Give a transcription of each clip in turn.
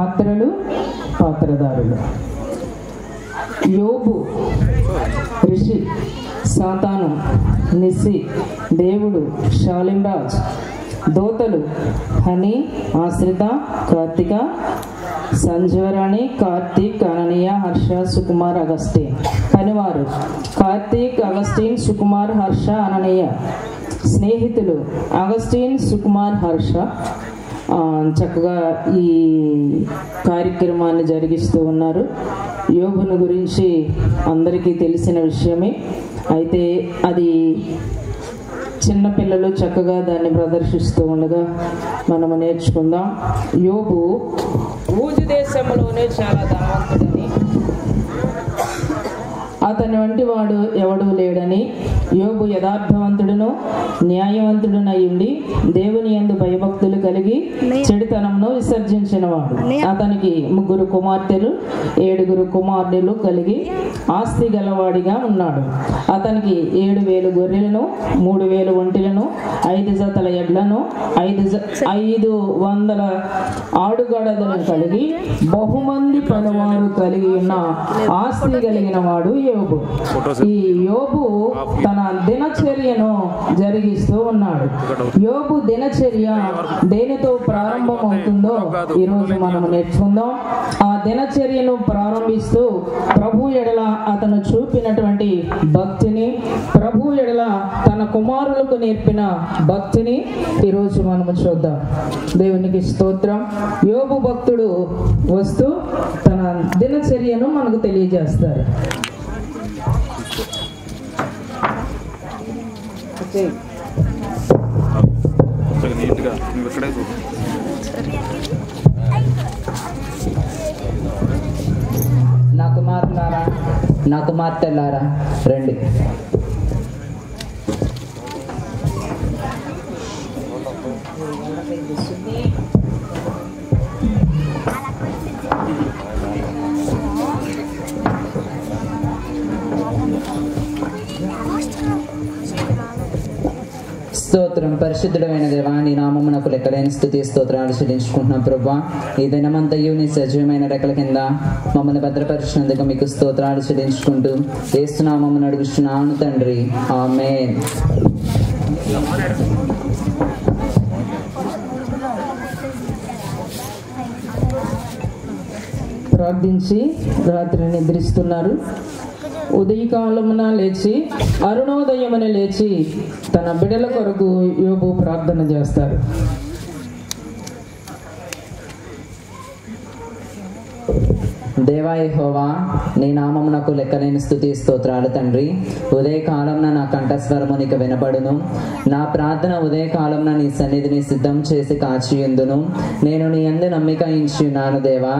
పాత్రలు పాత్రదారులు. యోబు ఋషి, సాతాను, నిస్సి, దేవుడు, షాలింరాజ్, దోతలు, హని, ఆశ్రిత, కార్తిక, సంజీవరాణి, కార్తీక్, అననీయ, హర్ష, సుకుమార్, అగస్టిన్. పనివారు కార్తీక్, అగస్టిన్, సుకుమార్, హర్ష, అననీయ. స్నేహితులు అగస్టిన్, సుకుమార్, హర్ష. చక్కగా ఈ కార్యక్రమాన్ని జరిగిస్తూ ఉన్నారు. యోబును గురించి అందరికీ తెలిసిన విషయమే. అయితే అది చిన్నపిల్లలు చక్కగా దాన్ని ప్రదర్శిస్తూ ఉండగా మనము నేర్చుకుందాం. యోబు ఊజు దేశంలోనే చాలా ధనవంతుడని, అతని వంటి వాడు ఎవడూ లేడని, యోబు యథార్థవంతుడును న్యాయవంతుడునై ఉండి దేవుని యందు భయభక్తులు కలిగి చెడుతనంను విసర్జించినవాడు. అతనికి 3 కుమార్తెలు 7 కుమారులు కలిగి ఆస్తి గలవాడిగా ఉన్నాడు. అతనికి 7,000 గొర్రెలను, 3,000 ఒంటెలను, 5 జతల ఎడ్లను, 500 ఆడుగడదలను కలిగి బహుమంది పనివారు కలిగి ఉన్న ఆస్తి కలిగిన వాడు యోబు. ఈ యోబు తన దినచర్యను జరిగిస్తూ ఉన్నాడు. యోబు దినచర్య దేనితో ప్రారంభమవుతుందో ఈరోజు మనం నేర్చుకుందాం. ఆ దినచర్యను ప్రారంభిస్తూ ప్రభు ఎడల అతను చూపినటువంటి భక్తిని, ప్రభు ఎడల తన కుమారులకు నేర్పిన భక్తిని ఈరోజు మనము చూద్దాం. దేవునికి స్తోత్రం. యోబు భక్తుడు వస్తూ తన దినచర్యను మనకు తెలియజేస్తారు. నా కుమార్తెలారా రండి. స్తోత్రం. పరిశుద్ధుడైన దేవా, నీ నామమునకు లెక్కలేని స్తుతి స్తోత్రాలు చెల్లించుకుంటున్నాం ప్రభువా. ఈ దినమంతయు నీ సజీవమైన రెక్కల కింద మమ్మల్ని భద్రపరిచినందుకు మీకు స్తోత్రాలు చెల్లించుకుంటూ యేసు నామమున అడుగుచున్నాను తండ్రి, ఆమేన్. ప్రార్థించి రాత్రి నిద్రిస్తున్నారు. ఉదయకాలమున లేచి అరుణోదయమున లేచి తన బిడ్డల కొరకు యోబు ప్రార్థన చేస్తారు. దేవా యెహోవా, నీ నామమునకు లెక్కలేని స్తుతి స్తోత్రాలు తండ్రి. ఉదయకాలంన నా కంఠస్వరము నీకు వినపడును. నా ప్రార్థన ఉదయకాలంన నీ సన్నిధిని సిద్ధం చేసి కాచియుందును. నేను నీ యందు నమ్మిక ఉంచున్నాను దేవా,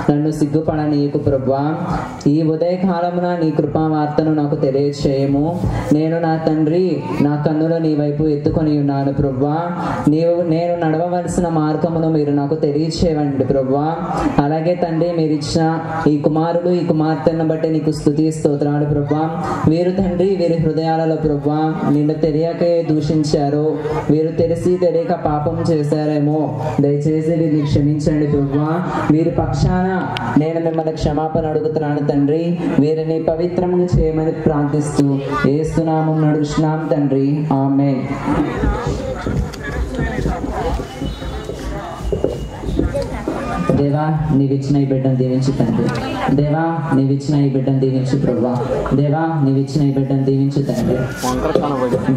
నన్ను సిగ్గుపడనీయకు ప్రభువా. ఈ ఉదయకాలమున నీ కృపావార్తను నాకు తెలియచేయము. నేను నా తండ్రి నా కన్నులు నీ వైపు ఎత్తుకొని ఉన్నాను ప్రభువా. నేను నడవవలసిన మార్గమును మీరు నాకు తెలియచేయండి ప్రభువా. అలాగే తండ్రి, మీరు ఇచ్చిన ఈ కుమారుడు ఈ కుమార్తెను బట్టి నీకు స్తుతి స్తోత్రాలు ప్రభువా. వీరు తండ్రి వీరి హృదయాలలో ప్రభువా నిన్ను తెలియకే దూషించారు. వీరు తెలిసి తెలియక పాపం చేశారేమో, దయచేసి వీరిని క్షమించండి ప్రభువా. వీరి పక్షాన నేను మిమ్మల్ని క్షమాపణ అడుగుతున్నాను తండ్రి. వీరిని పవిత్రంగా చేయమని ప్రార్థిస్తూ యేసు నామమున అడుగుచున్నాం తండ్రి, ఆమేన్. దేవా, నీవిచ్చిన ఈ బిడ్డను దీవించి తండ్రి. దేవా, నీవిచ్చిన ఈ బిడ్డను దీవించి ప్రభువా. దేవా, నీవిచ్చిన ఈ బిడ్డను దీవించి తండ్రి.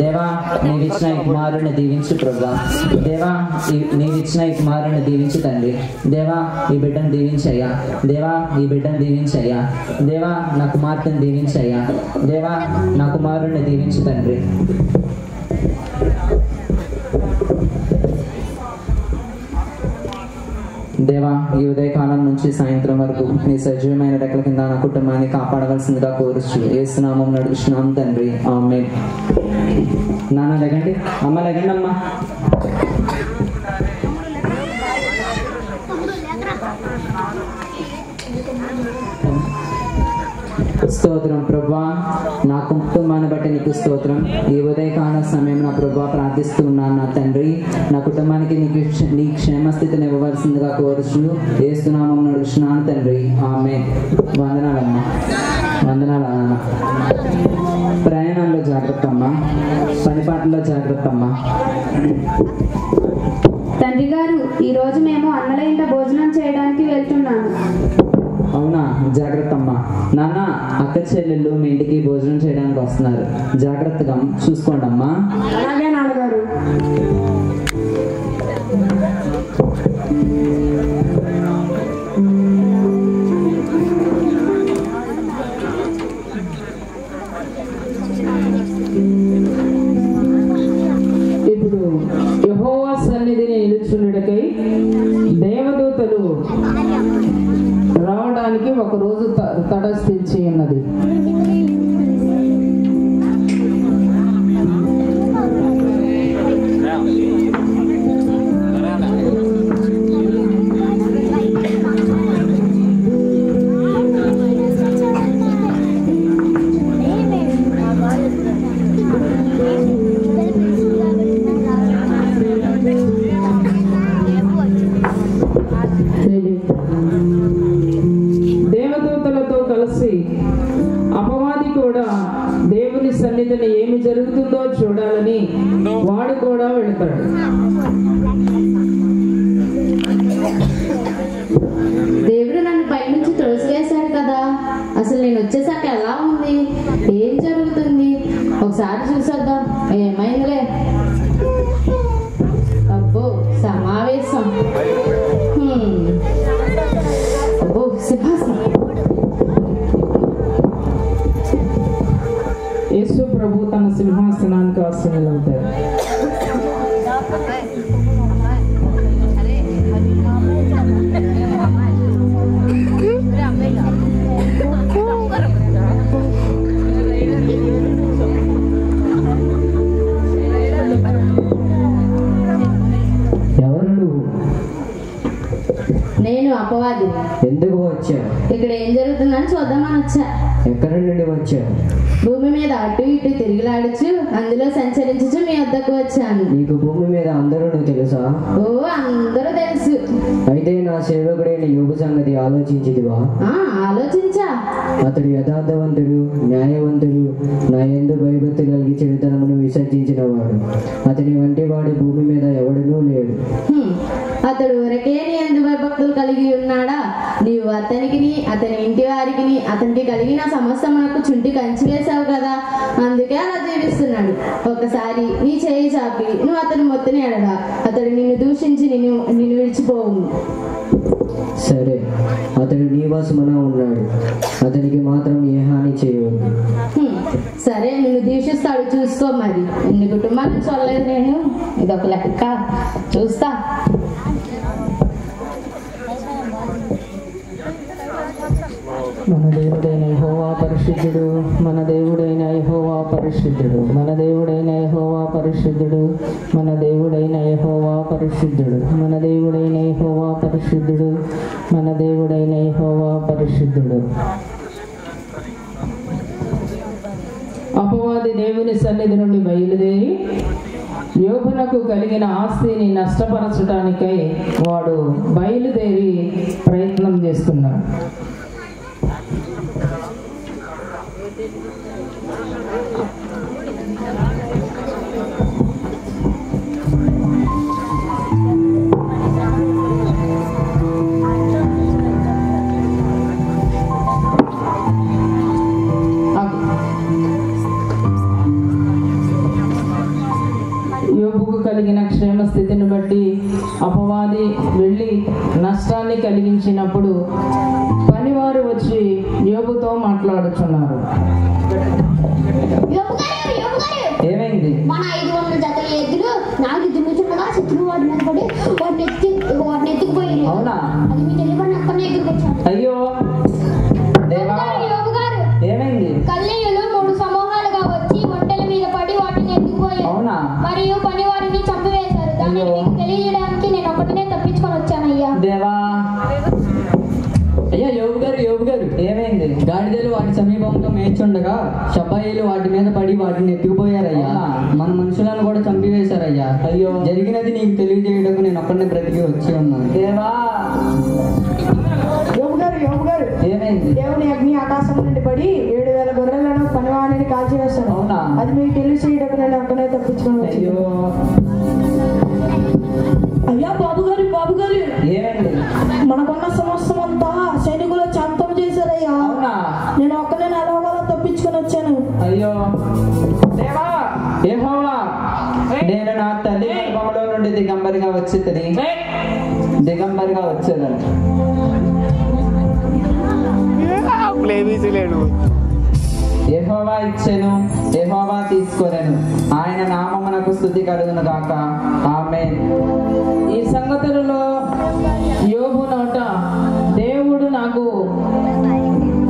దేవా, నీవిచ్చిన ఈ కుమారుని దీవించి ప్రభువా. దేవా, నీవిచ్చిన ఈ కుమారుని దీవించి తండ్రి. దేవా, ఈ బిడ్డను దీవించయ్యా. దేవా, ఈ బిడ్డను దీవించయ్యా. దేవా, నా కుమార్తెను దీవించయ్యా. దేవా, నా కుమారుని దీవించి తండ్రి. దేవా, ఈ ఉదయకాలం నుంచి సాయంత్రం వరకు నీ సజీవమైన రెక్కల కింద నా కుటుంబాన్ని కాపాడవలసిందిగా కోరుచు యేసు నామమున అడుగుచున్నాం తండ్రి, ఆమేన్. నాన్న లెగండి, అమ్మ లెగండి అమ్మ. స్తోత్రం ప్రభా, నా కుటుంబాన్ని బట్టి నీకు స్తోత్రం. ఈ ఉదయకాల సమయం నా ప్రభా ప్రార్థిస్తున్నాను నా తండ్రి. నా కుటుంబానికి నీ క్షేమస్థితిని ఇవ్వవలసిందిగా కోరుచు యేసునామం నడుచున్నాను తండ్రి. ఆమేన్. వందనాలమ్మా, వందనాలన్న. ప్రయాణాల్లో జాగ్రత్త అమ్మా, పనిపాట్లలో జాగ్రత్త అమ్మా. తండ్రి గారు, ఈ రోజు మేము అన్నల ఇంట భోజనం చేయడానికి వెళ్తున్నాము. అవునా, జాగ్రత్త అమ్మా. నాన్న, అక్క చెల్లెళ్ళు మీ ఇంటికి భోజనం చేయడానికి వస్తున్నారు, జాగ్రత్తగా చూసుకోండి అమ్మా. అలాగే నాన్నగారు. ఇప్పుడు యెహోవా సన్నిధిని నిలుచుండుటకై దేవదూతలు రావడానికి ఒక రోజు తటస్థించి ఉన్నది. దేవదూతలతో కలిసి అపవాది కూడా దేవుని సన్నిధిని ఏమి జరుగుతుందో చూడాలని వాడు కూడా వెళ్తాడు. దేవుడు నన్ను పైనుంచి త్రోసివేశాడు కదా, అసలు నేను వచ్చేసాక ఎలా ఉంది, ఏం జరుగుతుంది ఒకసారి చూసొద్దాం. ఏమైందిలే. అబ్బో సమావేశం, అబ్బో సింహాసనం. యేసు ప్రభు తన సింహాసనానికి ఆసీనులవుతాడు. ఎవరు నువ్వు? నేను అపవాది. ఎందుకు వచ్చావు? ఇక్కడ ఏం జరుగుతుందని చూద్దామని వచ్చా. ఎక్కడి నుండి వచ్చావు? భూమి మీద అటు ఇటు తిరిగిలాడుచు అందులో సంచరించుచు మీ వద్దకు వచ్చాను. నీకు భూమి మీద అందరూ తెలుసా? ఓ, అందరూ తెలుసు. అయితే నా సేవకుడైన యోబు సంగతి ఆలోచించిదివా? ఆలోచించా. అతడు యథార్థవంతుడు, న్యాయవంతుడు, నా యందు భయభక్తి కలిగి చెడుతనమును విసర్జించిన వాడు. అతని వంటి వాడు భూమి మీద ఎవడనూ లేడు. అతడు ఊరకే నీ యందు భయభక్తులు కలిగి ఉన్నాడా? నీవు అతనికి, అతని ఇంటి వారికి, అతనికి కలిగిన సమస్తమునకు చుంటి కంచి వేశావు కదా, అందుకే అలా జీవిస్తున్నాడు. ఒకసారి నీ చేయి చాపి నువ్వు అతని మొత్తని ఎడగా అతడు నిన్ను దూషించి నిన్ను విడిచిపోవు. సరే, అతడు నీ వశమున ఉన్నాడు, అతనికి మాత్రం ఏ హాని చేయవద్దు. సరే, నిన్ను దూషిస్తాడు, చూసుకో. మరి ఇన్ని కుటుంబాలను చూడలేదు నేను, ఇదొక లెక్క, చూస్తా. మన దేవుడైన యెహోవా పరిశుద్ధుడు, మన దేవుడైన యెహోవా పరిశుద్ధుడు, మన దేవుడైన యెహోవా పరిశుద్ధుడు, మన దేవుడైన యెహోవా పరిశుద్ధుడు, మన దేవుడైన యెహోవా పరిశుద్ధుడు, మన దేవుడైన యెహోవా పరిశుద్ధుడు. అపవాది దేవుని సన్నిధి నుండి బయలుదేరి యోబునకు కలిగిన ఆస్తిని నష్టపరచడానికై వాడు బయలుదేరి ప్రయత్నం చేస్తున్నాడు. యోబుకు కలిగిన క్షేమ స్థితిని బట్టి అపవాది వెళ్ళి నష్టాన్ని కలిగించినప్పుడు పనివారు వచ్చి యోబుతో మాట్లాడుచున్నారు. ఏమైంది? మన 500 జతల ఎద్దులు నాకు దున్నుచుండగా శత్రువు వాడి మీద పడి వాడిని ఎత్తుకుపోయి. అవునా? అది మీ తెలియని అక్కడనే ఎదుర్కొచ్చాను. అయ్యో దేవా, ఏమైంది? కల్లేయులు 3 సమూహాలుగా వచ్చి ఒంటెల మీద పడి వాటిని ఎత్తుకుపోయారు. అవునా? మరియు పని వారిని చంపివేశారు. దాన్ని మీకు తెలియజేయడానికి నేను ఒకటినే తప్పించుకొని వచ్చాను. అయ్యా దేవా, అయ్యా యోబు గారు యోబు గారు, ఏమైంది? గాడిదలు వాటి సమీపంలో మేచుండగా షబ్బాయిలు వాటి మీద పడి వాటిని ఎత్తుకుపోయారయ్యా. మన మనుషులను కూడా చంపివేశారయ్యా. అయ్యో, జరిగినది నీకు తెలియజేయడానికి నేను ఒక్కడిని బ్రతికి వచ్చి ఉన్నాను. దేవా, యోబు గారు ఏమైంది? దేవుని అగ్ని ఆకాశం నుండి పడి 7,000 గొర్రెలను పనివాణిని కాల్చివేస్తాను. అవునా? అది మీకు తెలియచేయడానికి నేను ఒక్కనే తప్పించుకొని వచ్చి. అయ్యో, అయ్యా బాబు గారు ఏమైంది? మనకున్న సమస్తం అంతా సైనికులు చంతం చేశారయ్యా. అవునా? నేను ఒక్కనే ఎలాగోలా తప్పించుకొని వచ్చాను. అయ్యో దేవా, యెహోవా, నేను నా తల్లి గర్భంలో నుండి దిగంబరిగా వచ్చేదని యెహోవా ఇచ్చెను, యెహోవా తీసుకొనెను, ఆయన నామమునకు స్తుతి కలుగును గాక. ఆమేన్. ఈ సంగతులలో యోబు నోట దేవుడు నాకు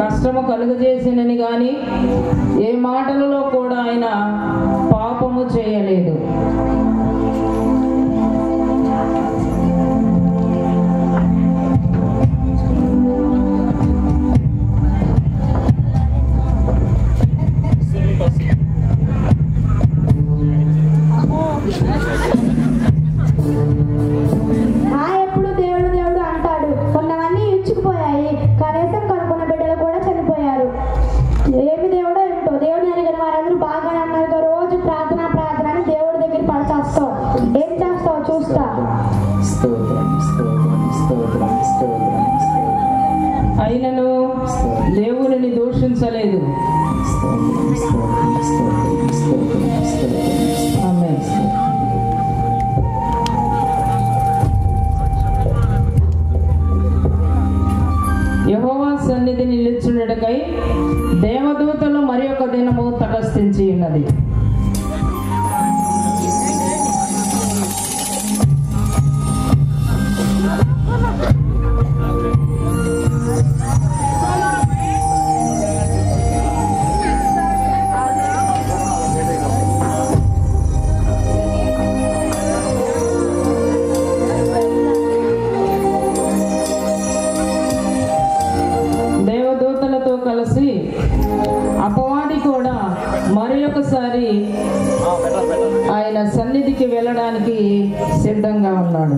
కష్టము కలుగజేసినని గాని ఏ మాటలలో కూడా ఆయన పాపము చేయలేదు. ఎప్పుడు దేవుడు దేవుడు అంటాడు. కొంతమంది ఇచ్చుకుపోయాయి, కనీసం కనుక్కున్న బిడ్డలు కూడా చనిపోయారు. ఏమి దేవుడో ఏమిటో. దేవుడు అడిగిన వారందరూ బాగానే అన్నారు. రోజు ప్రార్థన అని దేవుడి దగ్గర పడచేస్తావు. ఏం చేస్తావు చూస్తా. అయినను దేవునిని దూషించలేదు. ఆమేన్. యెహోవా సన్నిధి నిలుచుండుటకై దేవదూతలు మరి ఒక దినము తటస్థించి ఉన్నది. దేవదూతలతో కలిసి అపవాది కూడా మరి ఒకసారి ఆయన సన్నిధికి వెళ్ళడానికి సిద్ధంగా ఉన్నాడు.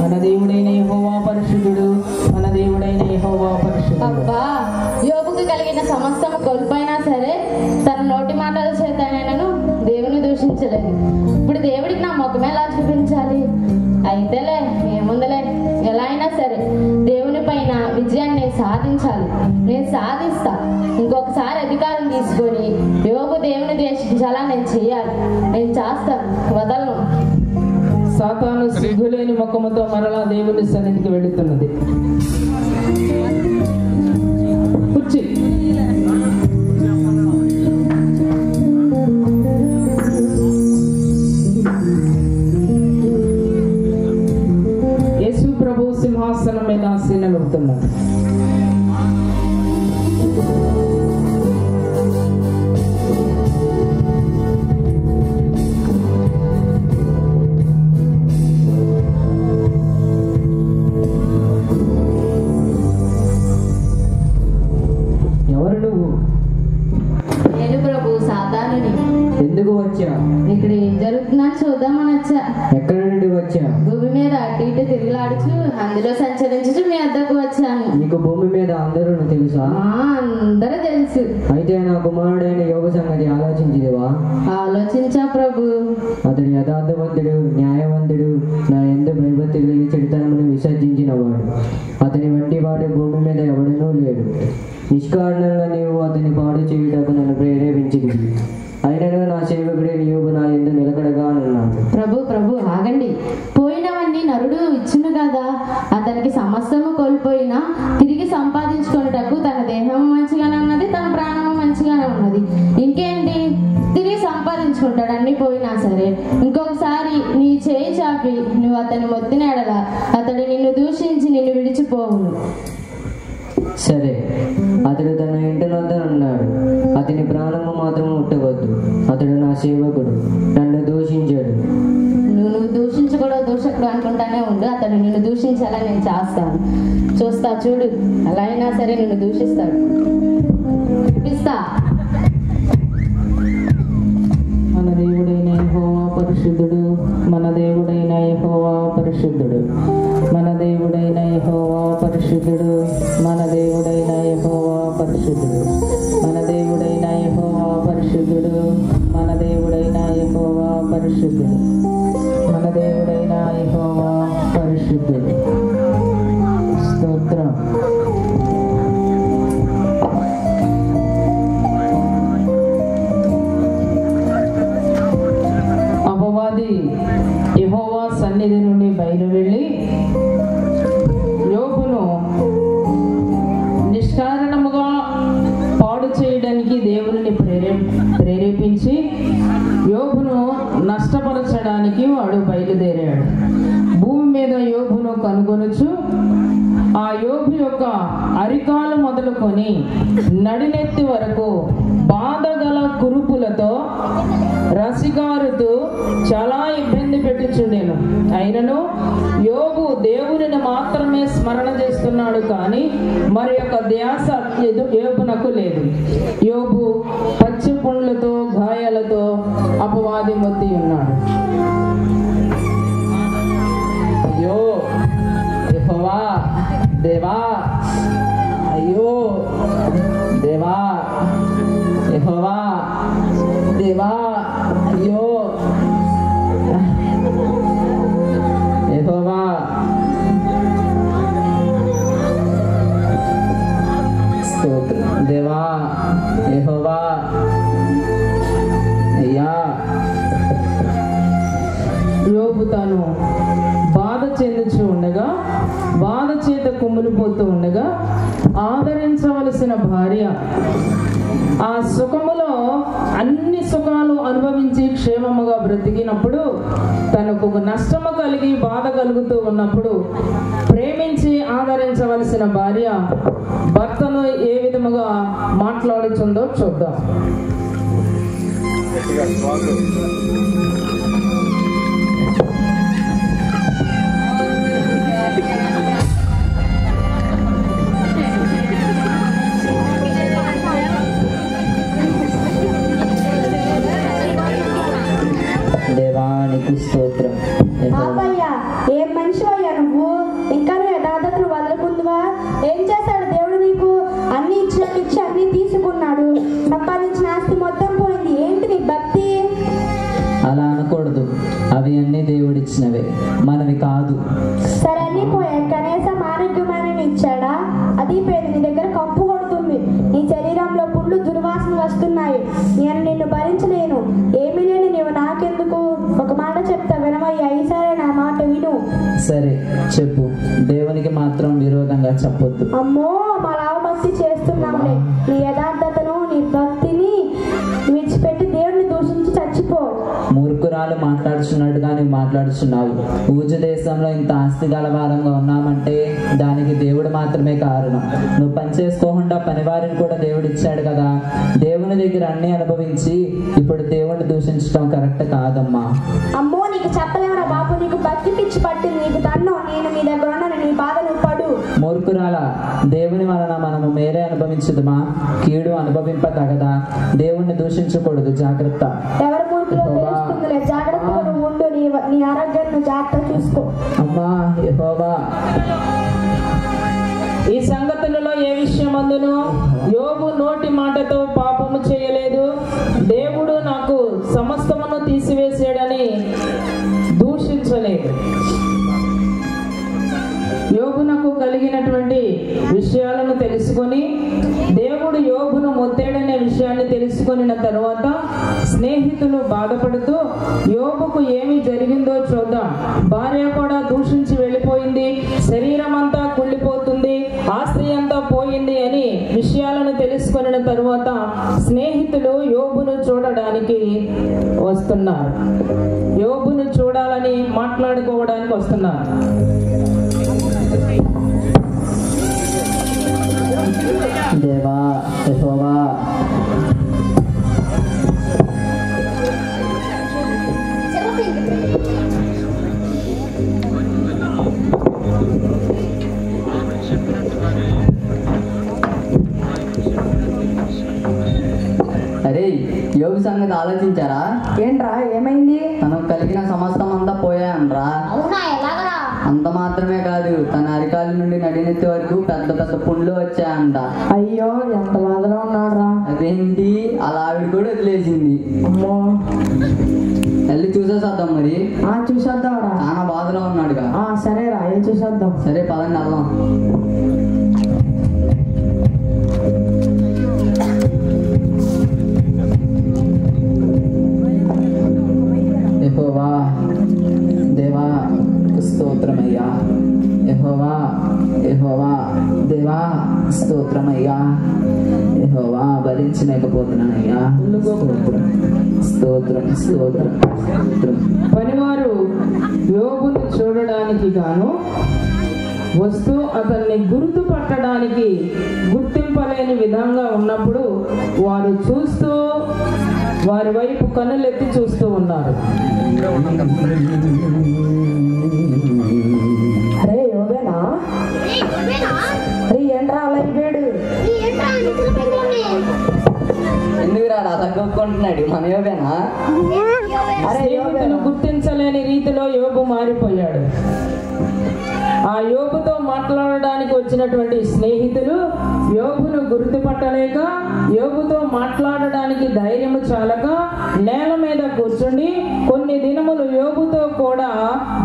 మన దేవుడైన యెహోవా పరిశుద్ధుడు, మన దేవుడైన యెహోవా పరిశుద్ధుడు. అబ్బా, యోబుకు కలిగిన సమస్తం కోల్పోయినా సరే తన నోటి మాటల చేతనైనను దేవుని దూషించలేదు. ఇప్పుడు దేవుడికి నా ముఖం ఎలా చూపించాలి? అయితేలే, ఏముందలే, ఎలా అయినా సరే దేవుని పైన విజయాన్ని సాధించాలి. నేను సాధిస్తా. ఇంకొకసారి అధికారం తీసుకొని యోబు దేవుని ద్వేషించాలా నేను చెయ్యాలి. నేను చేస్తాను, వదలను. సాతాను సిగ్గులేని ముఖముతో మరలా దేవుని సన్నిధికి వెళుతున్నది. కుర్చీ. యేసు ప్రభు సింహాసనం మీద ఆసీనులవుతున్నారు. ఎవరు నువ్వు? నేను ప్రభు సాతానుని. ఎందుకు వచ్చావు? ఇక్కడ ఏం జరుగుతుందని చూద్దామని వచ్చా. ఎక్కడి నుండి వచ్చావు? భూమి మీద అటు ఇటు తిరిగిలాడుచు అందులో సంచరించుచు మీ వద్దకు వచ్చాను. నీకు భూమి మీద అందరూ తెలుసా? అందరూ తెలుసు. అయితే నా కుమారుడైన యోగ సంగతి ఆలోచించిదివా? ఆలోచించా ప్రభు. అతడు యథార్థవంతుడు, న్యాయవంతుడు, నా యందు భయభక్తి కలిగి చెడుతనమును విసర్జించిన వాడు. అతని వంటి వాడు భూమి మీద ఎవడనూ లేడు. నిష్కారణంగా నీవు అతని పాడు చేయుటకు నన్ను ప్రేరేపించింది. అయినను నా సేవకుడే నీవు నా యందు నిలకడగా ఉన్నాడు. ప్రభు ఆగండి. పోయినవన్నీ నరుడు ఇచ్చును కదా. అతనికి సమస్తము కోల్పోయినా తిరిగి సంపాదించుకునేటకు తన దేహము మంచిగానే ఉన్నది, తన ప్రాణము మంచిగానే ఉన్నది. ఇంకేంటి, తిరిగి సంపాదించుకుంటాడు అన్ని పోయినా సరే. ఇంకొకసారి నీ చేయి చాపి నువ్వు అతని మొత్తిన ఎడల అతడు నిన్ను దూషించి నిన్ను విడిచిపోవును. సరే, అతడు తన ఇంటి వద్ద ఉన్నాడు. అతని ప్రాణము మాత్రం ముట్టవద్దు. అతడు నా సేవకుడు, నన్ను దూషించాడు. నువ్వు దూషించకూడదు, దూషకుడు అనుకుంటానే ఉండు, అతను నిన్ను దూషించాలని నేను చేస్తాను. చూస్తా చూడు, అలా అయినా సరే నిన్ను దూషిస్తాడు. చూపిస్తా. మన దేవుడైన యెహోవా పరిశుద్ధుడు, మన దేవుడైన యెహోవా పరిశుద్ధుడు, మన దేవుడైన యెహోవా పరిశుద్ధుడు, మన దేవుడైన యెహోవా పరిశుద్ధుడు, మన దేవుడైన యెహోవా పరిశుద్ధుడు, మన దేవుడైన యెహోవా పరిశుద్ధుడు, మన దేవుడైన యెహోవా పరిశుద్ధుడు. స్తోత్రం. అపవాది యెహోవా సన్నిధి నుండి బయలు వెళ్ళి యోబును నిష్కారణముగా పాడు చేయడానికి దేవుని ప్రేరేపించి యోబును నష్టపరచడానికి వాడు బయలుదేరాడు. భూమి మీద యోబును కనుగొనుచు ఆ యోబు యొక్క అరికాలు మొదలుకొని నడినెత్తి వరకు బాధగల కురుపులతో రసిగారుతూ చాలా ఇబ్బంది పెట్టుచుండెను. అయినను యోబు దేవునిని మాత్రమే స్మరణ చేస్తున్నాడు, కానీ మరి యొక్క ధ్యాస యోబునకు లేదు. యోబు పచ్చి పుండ్లతో గాయాలతో అపవాది మొత్తి ఉన్నాడు. అయ్యో యెహోవా దేవా, అయ్యో దేవా యెహోవా దేవా, అయ్యో యెహోవా. స్తోత్రం దేవా యెహోవా. అయ్యా యోబు తాను బాధ చెందుచూ ఉండగా, బాధ చేత కుమ్ములిపోతూ ఉండగా ఆదరించవలసిన భార్య ఆ సుఖములో అన్ని సుఖాలు అనుభవించి క్షేమముగా బ్రతికినప్పుడు, తనకు నష్టము కలిగి బాధ కలుగుతూ ఉన్నప్పుడు ప్రేమించి ఆదరించవలసిన భార్య భర్తను ఏ విధముగా మాట్లాడుతుందో చూద్దాం. దేవానికి స్తోత్రం. ఆపయ్యా, ఏం మనిషివయ్యా నువ్వు? ఇంకా నువ్వు యథార్థతను వదలకుందువా? ఏం చేశాడు దేవుడు నీకు? అన్ని ఇచ్చి అన్ని తీసుకున్నాడు. సంపాదించిన ఆస్తి మొత్తం పోయింది. ఏంటి నీ భక్తి? అలా అనకూడదు. అవి అన్నీ దేవుడిచ్చినవే, మనవి కాదు. సరే అన్ని పోయాయి, కనీసం ఆరోగ్యమైన ఇచ్చాడా? అది పోయింది. నీ దగ్గర కంపు కొడుతుంది. నీ శరీరంలో పుండ్లు దుర్వాసన వస్తున్నాయి. నేను నిన్ను భరించలేను. ఏమీ లేని నీవు నాకెందుకు? ఒక మాట చెప్తా వినవయ్యా, ఈసారి నా మాట విను. సరే చెప్పు, దేవునికి మాత్రం విరోధంగా చెప్పొద్దు. అమ్మో, మా భక్తి చేస్తున్నాంలే. నీ యథార్థతను నీ భక్తిని విడిచిపెట్టి దేవుడిని దూషించి చచ్చిపో. మూర్ఖురాలు మాట్లాడుచున్నట్టుగా నువ్వు మాట్లాడుచున్నావు. ఊజు దేశంలో ఇంత ఆస్తి గలవారంగా ఉన్నామంటే దానికి దేవుడు మాత్రమే కారణం. నువ్వు పని చేసుకోకుండా పనివారిని కూడా దేవుడు ఇచ్చాడు కదా. దేవుని దగ్గర అన్ని అనుభవించి ఇప్పుడు దేవుడిని దూషించడం కరెక్ట్ కాదమ్మా. అమ్మో, నీకు చెప్పలేమరా బాబు, నీకు భక్తి పిచ్చి పట్టింది. నీకు తన్ను, నేను మీ దగ్గర ఉన్నాను. నీ బాధను పడు. మూర్ఖురాల, దేవుని వలన మనము మేలే అనుభవించదుమా, కీడు అనుభవింప తగదా. దేవుణ్ణి దూషించకూడదు. జాగ్రత్త. ఎవరు మూర్ఖులో తెలుస్తుందిలే. జాగ్రత్తగా నువ్వు ఉండు. నీ ఆరోగ్యాన్ని జాగ్రత్త చూసుకో. అమ్మా యెహోవా. ఈ సంగతులలో ఏ విషయమందును యోబు నోటి మాటతో పాపము చేయలేదు. దేవుడు నాకు సమస్తమును తీసివేసాడని దూషించలేదు. యోబునకు కలిగినటువంటి విషయాలను తెలుసుకొని, దేవుడు యోబును మొత్తేడనే విషయాన్ని తెలుసుకొనిన తరువాత స్నేహితులు బాధపడుతూ యోబుకు ఏమి జరిగిందో చూద్దాం. భార్య కూడా దూషించి వెళ్ళిపోయింది, శరీరం అంతా కుళ్ళిపోతుంది, ఆస్తి అంతా పోయింది అని విషయాలను తెలుసుకొనిన తరువాత స్నేహితులు యోబును చూడడానికి వస్తున్నారు. యోబును చూడాలని మాట్లాడుకోవడానికి వస్తున్నారు. దేవా యెహోవా. అరే యోగి సంగతి ఆలోచించారా? ఏంట్రా ఏమైంది? తనకు కలిగిన సమస్తం అంతా పోయాయనరా. అంత మాత్రమే కాదు, తన అరికాల నుండి నడినెత్తి వరకు పెద్ద పెద్ద పుండ్లు వచ్చాయంట. అయ్యో ఎంత బాధలో ఉన్నాడురా. అదేంటి అలా ఆవిడ కూడా వదిలేసింది. అమ్మో వెళ్ళి చూసేసేద్దాం మరి. చూసేద్దాంరా. చాలా బాధలో ఉన్నాడుగా. సరేరా వెళ్ళి చూసేద్దాం. సరే పదండి వెళ్దాం. యెహోవా దేవా స్తోత్రమయ్యా. యెహోవా యెహోవా దేవా స్తోత్రమయ్యా. యెహోవా భరించలేకపోతున్నానయ్యా. స్తోత్రం స్తోత్రం స్తోత్రం స్తోత్రం. పనివారు యోబును చూడడానికి గాను వస్తూ అతన్ని గుర్తుపట్టడానికి గుర్తింపలేని విధంగా ఉన్నప్పుడు వారు చూస్తూ వారి వైపు కన్నులెత్తి చూస్తూ ఉన్నారు. అరే యోగేనా? అరే ఏంట్రా అలా అయిపోయాడు? ఎందుకు రాడా తగ్గుకుంటున్నాడు మన యోగేనా? స్నేహితులు గుర్తించలేని రీతిలో యోబు మారిపోయాడు. ఆ యోబుతో మాట్లాడడానికి వచ్చినటువంటి స్నేహితులు యోబును గుర్తుపట్టలేక యోబుతో మాట్లాడడానికి ధైర్యము చాలక నేల మీద కూర్చుండి కొన్ని దినములు యోబుతో కూడా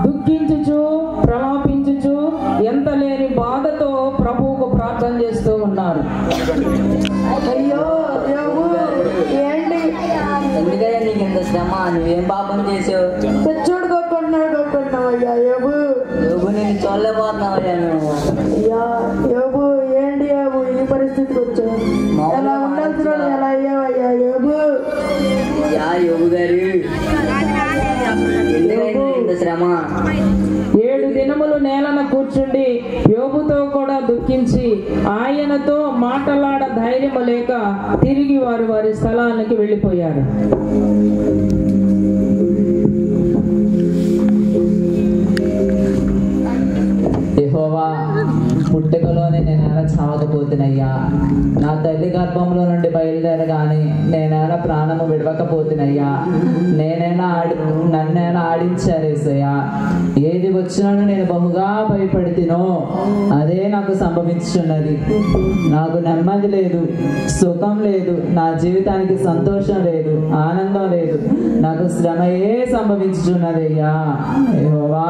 దుఃఖించుచు ప్రలాపించుచు ఎంత లేని బాధతో ప్రభువుకు ప్రార్థన చేస్తూ ఉన్నారు. అయ్యో యోగు ఏంటి? ఎందుకయ్యా నీకు ఎంత శ్రమ? నువ్వేం పాపం చేసావు? చూడుకోకున్నావు అయ్యా యోగు. యోగు నేను చూడలేకపోతున్నావయ్యా నువ్వు. అయ్యా యోగు ఏంటి యోగు ఈ పరిస్థితికి వచ్చావు? ఎలా ఉండాల్సిన ఎలా అయ్యావయ్యా యోగు? యా యోగు గారు ఎందుకైనా ఇంత శ్రమ? 7 దినములు నేలన కూర్చుండి యోబుతో కూడా దుఃఖించి ఆయనతో మాట్లాడ ధైర్యము లేక తిరిగి వారు వారి స్థలానికి వెళ్ళిపోయారు. యెహోవా పుట్టుకలోనే నేనేలా చావకపోతున్నయ్యా. నా తల్లి గర్భంలో నుండి బయలుదేరగానే నేనేలా ప్రాణము విడవకపోతున్నయ్యా. నన్నేలా ఆడించారేసయ్యా. ఏది వచ్చినాను నేను బహుగా భయపడితినో అదే నాకు సంభవించున్నది. నాకు నెమ్మది లేదు, సుఖం లేదు, నా జీవితానికి సంతోషం లేదు, ఆనందం లేదు. నాకు శ్రమయే సంభవించుచున్నదయ్యా. యెహోవా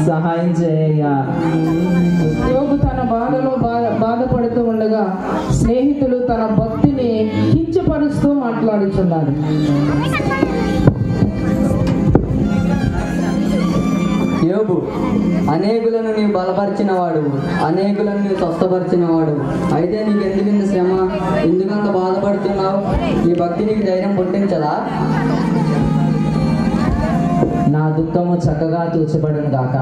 సహాయం చేయ్యా. యోబు తన బాధలో బాధపడుతూ ఉండగా స్నేహితులు తన భక్తిని కించపరుస్తూ మాట్లాడుచున్నారు. యోబు, అనేకులను నీవు బలపరిచిన వాడు, అనేకులను నీవు స్వస్థపరిచిన వాడు. అయితే నీకు ఎందుకు ఇంత శ్రమ? ఎందుకంత బాధపడుతున్నావు? నీ భక్తి నీకు ధైర్యం పుట్టించదా? నా దుఃఖము చక్కగా తూచబడును గాక.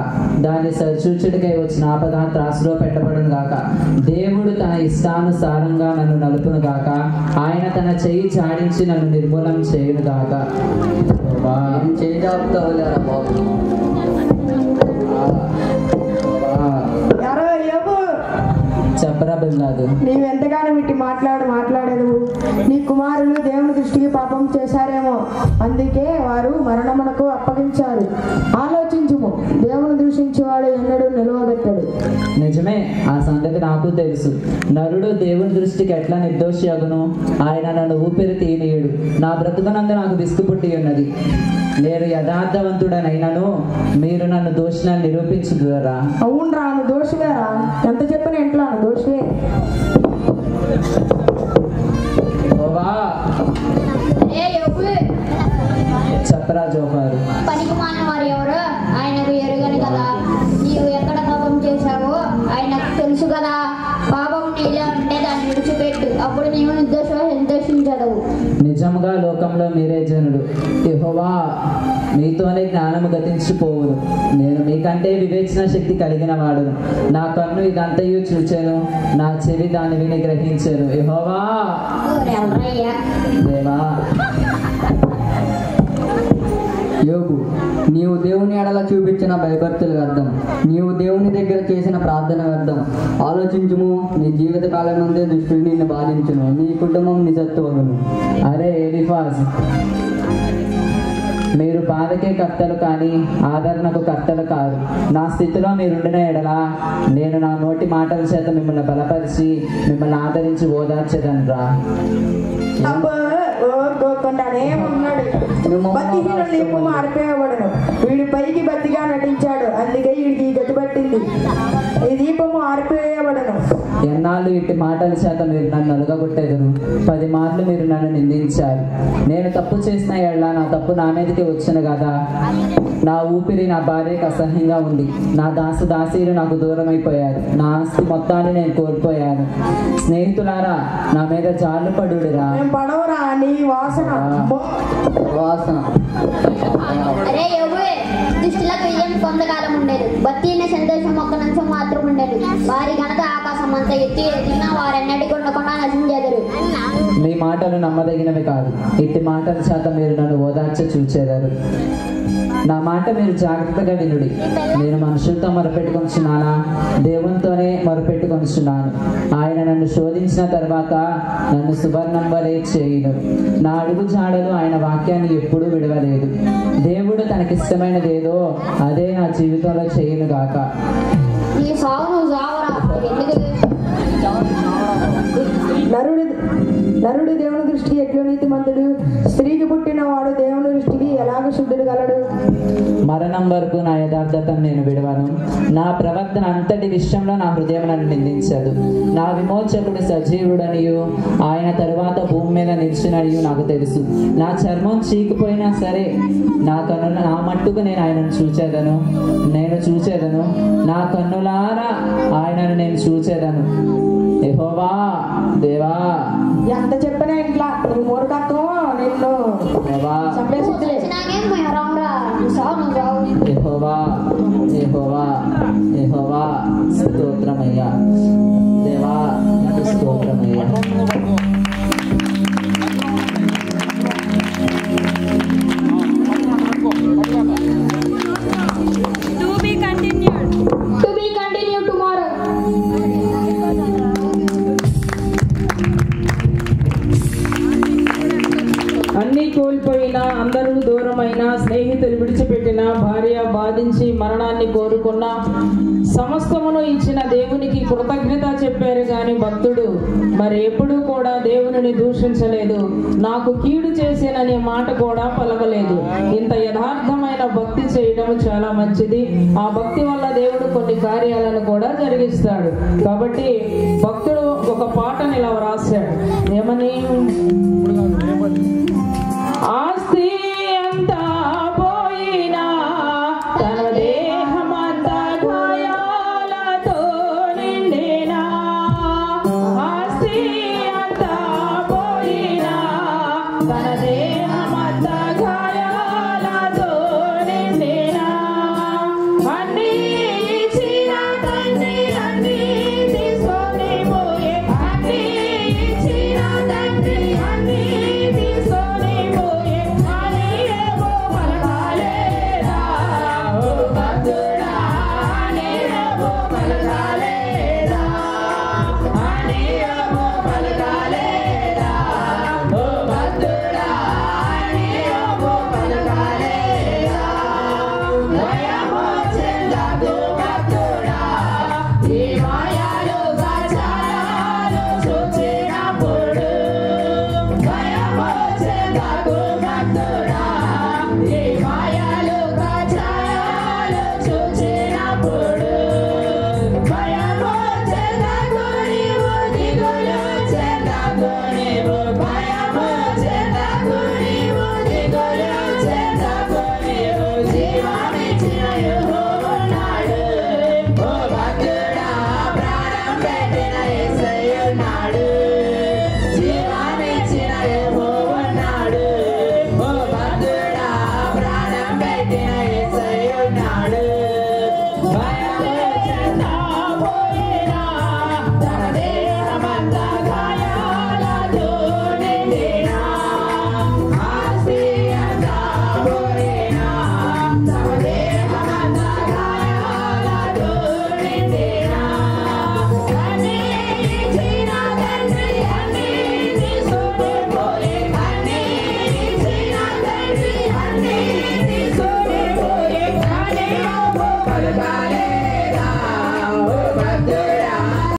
దాన్ని సరిచూచుడికై వచ్చిన ఆపద త్రాసులో పెట్టబడును గాక. దేవుడు తన ఇష్టానుసారంగా నన్ను నలుపును గాక. ఆయన తన చెయ్యి చాడించి నన్ను నిర్మూలం చేయును గాక. చేయి జాపుతావులేరా బాబు. చెప్పరా బిల్లాదు. నీవెంతగానో వీటి మాట్లాడేది నీ కుమారులు దేవుని దృష్టికి పాపం చేశారేమో, అందుకే వారు మరణమునకు అప్పగించారు. ఆలోచించుము, దేవుని దూషించేవాడు ఎన్నడూ నిలవబెట్టాడు. నిజమే, ఆ సంగతి నాకు తెలుసు. నరుడు దేవుని దృష్టికి ఎట్లా నిర్దోషి అగును? ఆయన నన్ను ఊపిరి తీయనీయుడు. నా బ్రతుకనందు నాకు విసుగు పుట్టి ఉన్నది. నేను యథార్థవంతుడనైనను మీరు నన్ను దోషిని నిరూపించుదురా? అవునరా, నువ్వు దోషివేరా. ఎంత చెప్పిన ఇంట్లో దోషివే. చెప్పరా జోహారు. పనికి మాలిన వారు ఎవరు? ఆయనకు ఎరుగని కదా. నీవు ఎక్కడ పాపం చేశావో ఆయనకు తెలుసు కదా. పాపం నీలో ఉంటే దాన్ని విడిచిపెట్టు, అప్పుడు నీవు నిర్దోషించదవు. నిజంగా లోకంలో మీరే జనుడు. యెహోవా మీతోనే జ్ఞానము గతించిపోవును. నేను మీకంటే వివేచన శక్తి కలిగిన వాడును. నా కన్ను ఇదంతయు చూచాను, నా చెవి దాన్ని విని గ్రహించాను. యెహోవా దేవా యోబు, నీవు దేవుని ఎడల చూపించిన భయభక్తులు వ్యర్థం, నీవు దేవుని దగ్గర చేసిన ప్రార్థన వ్యర్థం. ఆలోచించుము, నీ జీవిత కాలం నుండే దుష్టుడు నిన్ను బాధించును, నీ కుటుంబం నిజత్వమును. అరే ఎలిఫాజ్, మీరు బాధకే కర్తలు కానీ ఆదరణకు కర్తలు కాదు. నా స్థితిలో మీరుండిన ఎడలా నేను నా నోటి మాటల చేత మిమ్మల్ని బలపరిచి మిమ్మల్ని ఆదరించి ఓదార్చేదను రా. ఓర్కోకుండానే ఉన్నాడు. బతిహీనుడు నీకు మారిపోయబడను. వీడు పైకి బతిగా నటించాడు, అందుకే వీడికి గతి పట్టింది. ఈ దీపము ఆరిపోయబడను. ఎన్నాళ్ళు ఇట్టి మాటల చేత మీరు నన్ను నలుగగొట్టేదరు. 10 మార్లు మీరు నన్ను నిందించారు. నేను తప్పు చేసిన ఎడల నా తప్పు నా మీదకి వచ్చిన కదా. నా ఊపిరి నా భార్యకు అసహ్యంగా ఉంది. నా దాసీలు నాకు దూరం అయిపోయారు. నా ఆస్తి మొత్తాన్ని నేను కోల్పోయాను. స్నేహితులారా, నా మీద జాలు పడుడిరా. పడవరా నీ వాసన. అరే యోబు, దుష్టులకు విజయం కొంతకాలం ఉండేది, భక్తిని సంతోషం ఒక్క నిమిషం మాత్రం ఉండేది. వారి ఘనత ఆకాశం అంతా ఎత్తి ఎదిగినా వారెన్నటికి ఉండకుండా నశించెదరు. మీ మాటలు నమ్మదగినవి కాదు. ఇట్టి మాటల చేత మీరు నన్ను ఓదార్చ చూచేదారు. నా మాట మీరు జాగ్రత్తగా వినుడి. నేను మనుషులతో మొరపెట్టుకొనిచున్నానా? దేవునితోనే మొరపెట్టుకొనిచున్నాను. ఆయన నన్ను శోధించిన తర్వాత నన్ను సువర్ణం వలె చేయును. నా అడుగు జాడలు ఆయన వాక్యాన్ని ఎప్పుడూ విడవలేదు. దేవుడు తనకిష్టమైనదేదో అదే నా జీవితంలో చేయును గాక. నీ సావు సావరా, ఎందుకు నరుడు దేవుని దృష్టికి ఎట్లు నీతిమంతుడు? స్త్రీకి పుట్టిన వాడు దేవుని దృష్టికి ఎలాగ శుద్ధుడు గలడు? మరణం వరకు నా యథార్థతను నేను విడవను. నా ప్రవర్తన అంతటి విషయంలో నా హృదయం నన్ను నిందించదు. నా విమోచకుడు సజీవుడనియు ఆయన తరువాత భూమి మీద నిలిచిననియు నాకు తెలుసు. నా చర్మం చీకిపోయినా సరే నా మట్టుకు నేను ఆయనను చూచేదను. నా కన్నులారా ఆయనను నేను చూచేదను. యెహోవా దేవా, ఎంత చెప్పినా ఇంట్లో నీ మూర్ఖత్వం నిన్ను చంపేసిద్దిలే. యెహోవా స్తోత్రమయ్యా. దేవా నీకు స్తోత్రమయ్యా. To be continued tomorrow. అన్నీ కోల్పోయినా, అందరూ దూరమైన, స్నేహితులు విడిచిపెట్టిన, భార్య బాధించి మరణాన్ని కోరుకున్న, సమస్తమును ఇచ్చిన దేవునికి కృతజ్ఞత చెప్పారు గాని భక్తుడు మరి ఎప్పుడూ కూడా దేవుని దూషించలేదు. నాకు కీడు చేసేననే మాట కూడా పలకలేదు. ఇంత యథార్థమైన భక్తి చేయడం చాలా మంచిది. ఆ భక్తి వల్ల దేవుడు కొన్ని కార్యాలను కూడా జరిగిస్తాడు. కాబట్టి భక్తుడు ఒక పాటని ఇలా వ్రాశాడు. ఏమని?